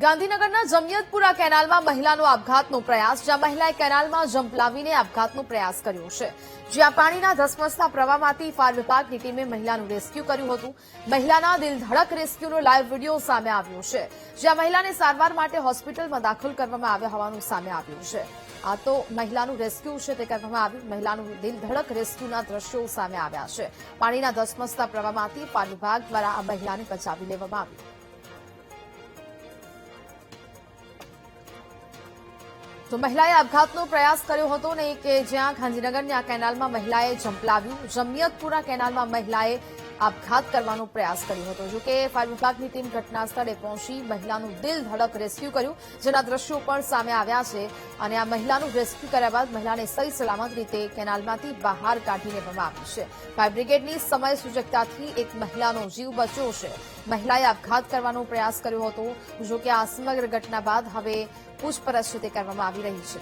ગાંધીનગરના જમિયતપુરા કેનાલમાં મહિલાનો આપઘાતનો પ્રયાસ, જ્યાં મહિલાએ કેનાલમાં જમ્પ લાવીને આપઘાતનો પ્રયાસ કર્યો છે. જ્યાં પાણીના ધસમસતા પ્રવાહમાંથી ફાયર વિભાગની ટીમે મહિલાનું રેસ્ક્યુ કર્યું હતું. મહિલાના દિલધડક રેસ્ક્યુનો લાઈવ વિડીયો સામે આવ્યો છે, જ્યાં મહિલાને સારવાર માટે હોસ્પિટલમાં દાખલ કરવામાં આવ્યા હોવાનું સામે આવ્યું છે. આ તો મહિલાનું રેસ્ક્યુ છે તે કરવામાં આવ્યું. મહિલાનું દિલધડક રેસ્ક્યુના દ્રશ્યો સામે આવ્યા છે. પાણીના ધસમસતા પ્રવાહમાંથી ફાયર વિભાગ દ્વારા આ મહિલાને બચાવી લેવામાં આવી. તો મહિલાએ આપઘાતનો પ્રયાસ કર્યો હતો ને કે જ્યાં ગાંધીનગરની આ કેનાલમાં મહિલાએ જમ્પ લાવ્યું. જમિયતપુરા કેનાલમાં મહિલાએ આપઘાત કરવાનો પ્રયાસ કર્યો હતો. જોકે ફાયર વિભાગની ટીમ ઘટના સ્થળે પહોંચી મહિલાનું દિલધડક રેસ્ક્યુ કર્યું, જેના દ્રશ્યો પણ સામે આવ્યા છે. અને આ મહિલાનું રેસ્ક્યુ કર્યા બાદ મહિલાને સહી સલામત રીતે કેનાલમાંથી બહાર કાઢી લેવામાં આવી છે. ફાયર બ્રિગેડની સમય સૂચકતાથી એક મહિલાનો જીવ બચ્યો છે. મહિલાએ આપઘાત કરવાનો પ્રયાસ કર્યો હતો. જોકે આ સમગ્ર ઘટના બાદ હવે પૂછપરછ તે કરવામાં આવી રહી છે.